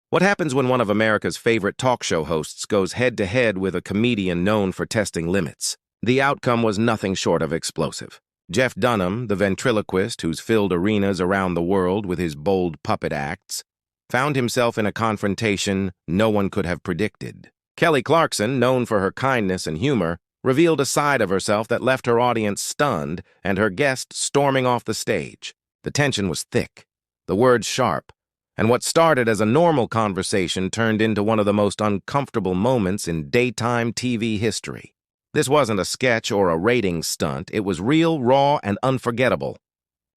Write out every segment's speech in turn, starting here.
What happens when one of America's favorite talk show hosts goes head-to-head with a comedian known for testing limits? The outcome was nothing short of explosive. Jeff Dunham, the ventriloquist who's filled arenas around the world with his bold puppet acts, found himself in a confrontation no one could have predicted. Kelly Clarkson, known for her kindness and humor, revealed a side of herself that left her audience stunned and her guest storming off the stage. The tension was thick, the words sharp, and what started as a normal conversation turned into one of the most uncomfortable moments in daytime TV history. This wasn't a sketch or a ratings stunt. It was real, raw, and unforgettable.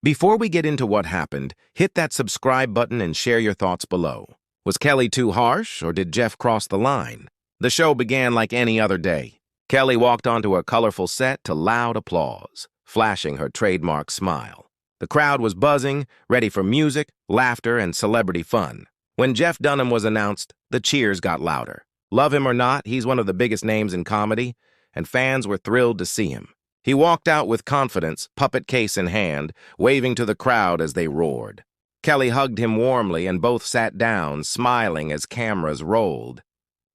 Before we get into what happened, hit that subscribe button and share your thoughts below. Was Kelly too harsh, or did Jeff cross the line? The show began like any other day. Kelly walked onto a colorful set to loud applause, flashing her trademark smile. The crowd was buzzing, ready for music, laughter, and celebrity fun. When Jeff Dunham was announced, the cheers got louder. Love him or not, he's one of the biggest names in comedy, and fans were thrilled to see him. He walked out with confidence, puppet case in hand, waving to the crowd as they roared. Kelly hugged him warmly, and both sat down, smiling as cameras rolled.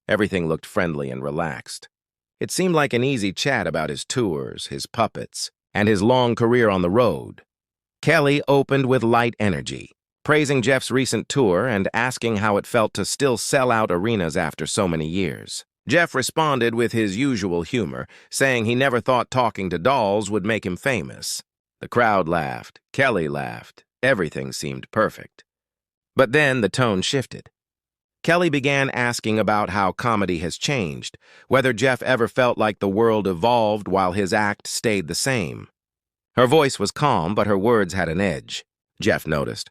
Everything looked friendly and relaxed. It seemed like an easy chat about his tours, his puppets, and his long career on the road. Kelly opened with light energy, praising Jeff's recent tour and asking how it felt to still sell out arenas after so many years. Jeff responded with his usual humor, saying he never thought talking to dolls would make him famous. The crowd laughed. Kelly laughed. Everything seemed perfect. But then the tone shifted. Kelly began asking about how comedy has changed, whether Jeff ever felt like the world evolved while his act stayed the same. Her voice was calm, but her words had an edge, Jeff noticed.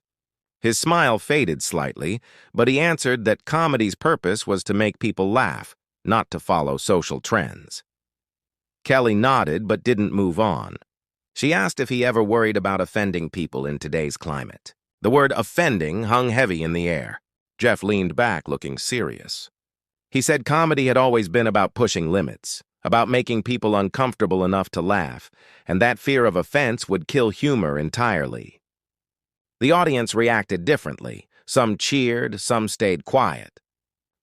His smile faded slightly, but he answered that comedy's purpose was to make people laugh, not to follow social trends. Kelly nodded but didn't move on. She asked if he ever worried about offending people in today's climate. The word offending hung heavy in the air. Jeff leaned back, looking serious. He said comedy had always been about pushing limits, about making people uncomfortable enough to laugh, and that fear of offense would kill humor entirely. The audience reacted differently. Some cheered, some stayed quiet.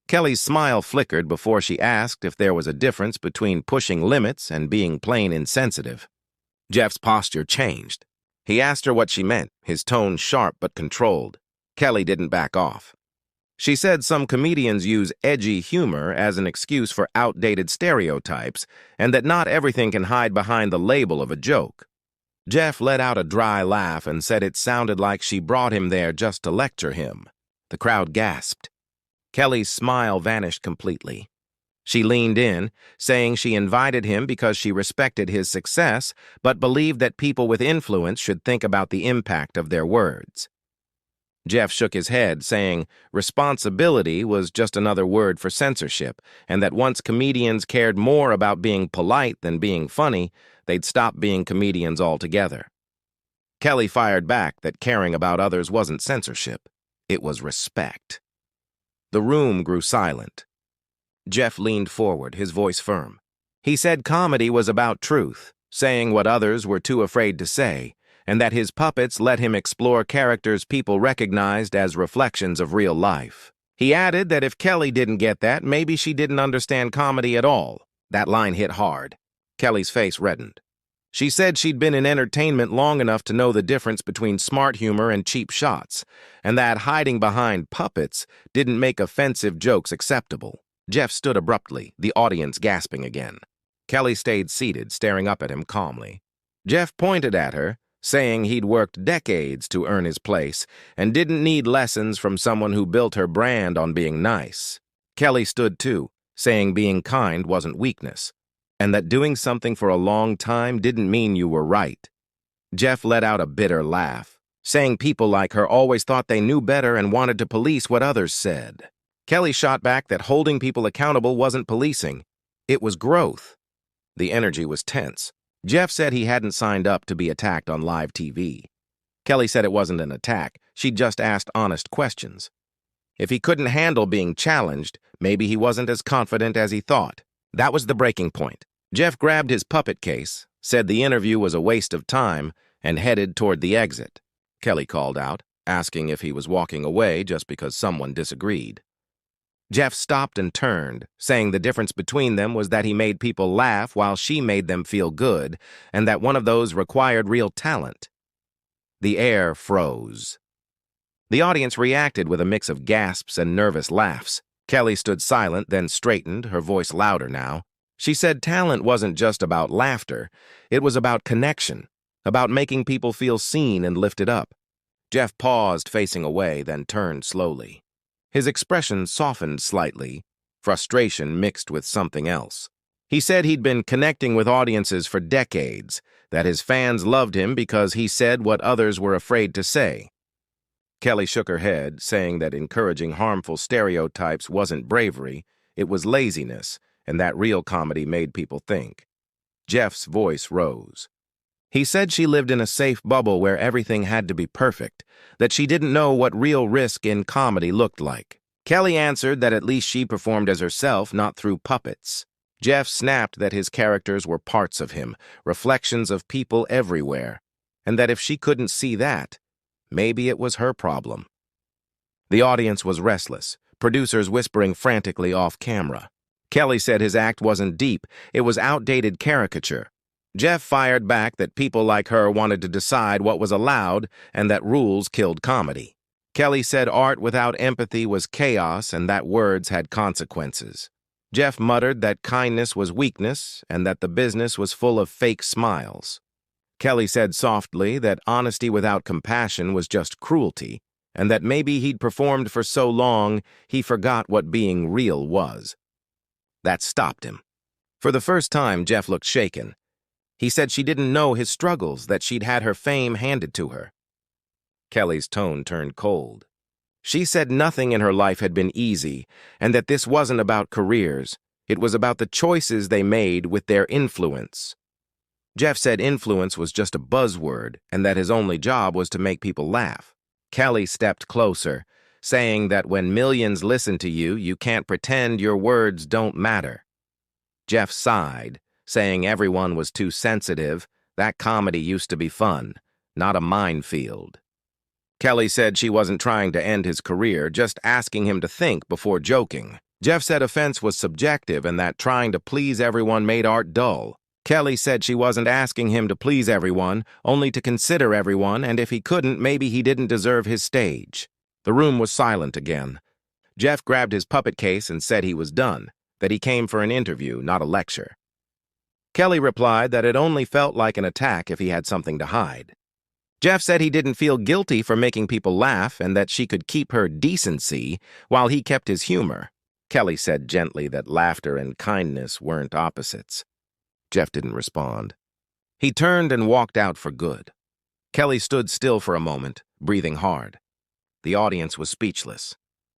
Kelly's smile flickered before she asked if there was a difference between pushing limits and being plain insensitive. Jeff's posture changed. He asked her what she meant, his tone sharp but controlled. Kelly didn't back off. She said some comedians use edgy humor as an excuse for outdated stereotypes, and that not everything can hide behind the label of a joke. Jeff let out a dry laugh and said it sounded like she brought him there just to lecture him. The crowd gasped. Kelly's smile vanished completely. She leaned in, saying she invited him because she respected his success, but believed that people with influence should think about the impact of their words. Jeff shook his head, saying responsibility was just another word for censorship, and that once comedians cared more about being polite than being funny, they'd stop being comedians altogether. Kelly fired back that caring about others wasn't censorship. It was respect. The room grew silent. Jeff leaned forward, his voice firm. He said comedy was about truth, saying what others were too afraid to say, and that his puppets let him explore characters people recognized as reflections of real life. He added that if Kelly didn't get that, maybe she didn't understand comedy at all. That line hit hard. Kelly's face reddened. She said she'd been in entertainment long enough to know the difference between smart humor and cheap shots, and that hiding behind puppets didn't make offensive jokes acceptable. Jeff stood abruptly, the audience gasping again. Kelly stayed seated, staring up at him calmly. Jeff pointed at her, saying he'd worked decades to earn his place and didn't need lessons from someone who built her brand on being nice. Kelly stood too, saying being kind wasn't weakness, and that doing something for a long time didn't mean you were right. Jeff let out a bitter laugh, saying people like her always thought they knew better and wanted to police what others said. Kelly shot back that holding people accountable wasn't policing. It was growth. The energy was tense. Jeff said he hadn't signed up to be attacked on live TV. Kelly said it wasn't an attack. She'd just asked honest questions. If he couldn't handle being challenged, maybe he wasn't as confident as he thought. That was the breaking point. Jeff grabbed his puppet case, said the interview was a waste of time, and headed toward the exit. Kelly called out, asking if he was walking away just because someone disagreed. Jeff stopped and turned, saying the difference between them was that he made people laugh while she made them feel good, and that one of those required real talent. The air froze. The audience reacted with a mix of gasps and nervous laughs. Kelly stood silent, then straightened, her voice louder now. She said talent wasn't just about laughter. It was about connection, about making people feel seen and lifted up. Jeff paused, facing away, then turned slowly. His expression softened slightly, frustration mixed with something else. He said he'd been connecting with audiences for decades, that his fans loved him because he said what others were afraid to say. Kelly shook her head, saying that encouraging harmful stereotypes wasn't bravery, it was laziness, and that real comedy made people think. Jeff's voice rose. He said she lived in a safe bubble where everything had to be perfect, that she didn't know what real risk in comedy looked like. Kelly answered that at least she performed as herself, not through puppets. Jeff snapped that his characters were parts of him, reflections of people everywhere, and that if she couldn't see that, maybe it was her problem. The audience was restless, producers whispering frantically off camera. Kelly said his act wasn't deep, it was outdated caricature. Jeff fired back that people like her wanted to decide what was allowed and that rules killed comedy. Kelly said art without empathy was chaos and that words had consequences. Jeff muttered that kindness was weakness and that the business was full of fake smiles. Kelly said softly that honesty without compassion was just cruelty and that maybe he'd performed for so long he forgot what being real was. That stopped him. For the first time, Jeff looked shaken. He said she didn't know his struggles, that she'd had her fame handed to her. Kelly's tone turned cold. She said nothing in her life had been easy, and that this wasn't about careers. It was about the choices they made with their influence. Jeff said influence was just a buzzword, and that his only job was to make people laugh. Kelly stepped closer, saying that when millions listen to you, you can't pretend your words don't matter. Jeff sighed, saying everyone was too sensitive, that comedy used to be fun, not a minefield. Kelly said she wasn't trying to end his career, just asking him to think before joking. Jeff said offense was subjective and that trying to please everyone made art dull. Kelly said she wasn't asking him to please everyone, only to consider everyone, and if he couldn't, maybe he didn't deserve his stage. The room was silent again. Jeff grabbed his puppet case and said he was done, that he came for an interview, not a lecture. Kelly replied that it only felt like an attack if he had something to hide. Jeff said he didn't feel guilty for making people laugh and that she could keep her decency while he kept his humor. Kelly said gently that laughter and kindness weren't opposites. Jeff didn't respond. He turned and walked out for good. Kelly stood still for a moment, breathing hard. The audience was speechless.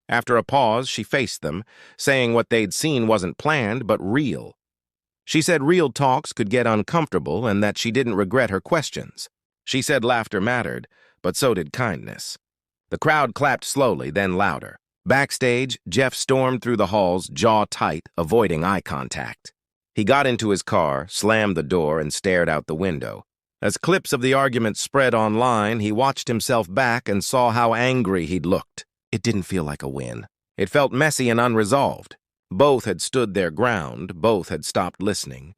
After a pause, she faced them, saying what they'd seen wasn't planned but real. She said real talks could get uncomfortable and that she didn't regret her questions. She said laughter mattered, but so did kindness. The crowd clapped slowly, then louder. Backstage, Jeff stormed through the halls, jaw tight, avoiding eye contact. He got into his car, slammed the door, and stared out the window. As clips of the argument spread online, he watched himself back and saw how angry he'd looked. It didn't feel like a win. It felt messy and unresolved. Both had stood their ground, both had stopped listening.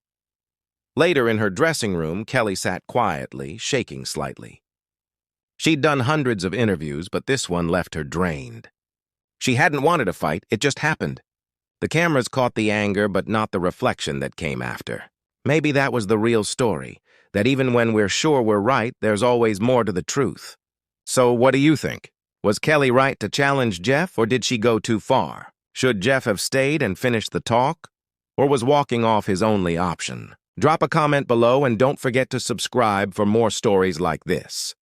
Later in her dressing room, Kelly sat quietly, shaking slightly. She'd done hundreds of interviews, but this one left her drained. She hadn't wanted a fight, it just happened. The cameras caught the anger, but not the reflection that came after. Maybe that was the real story, that even when we're sure we're right, there's always more to the truth. So what do you think? Was Kelly right to challenge Jeff, or did she go too far? Should Jeff have stayed and finished the talk? Or was walking off his only option? Drop a comment below and don't forget to subscribe for more stories like this.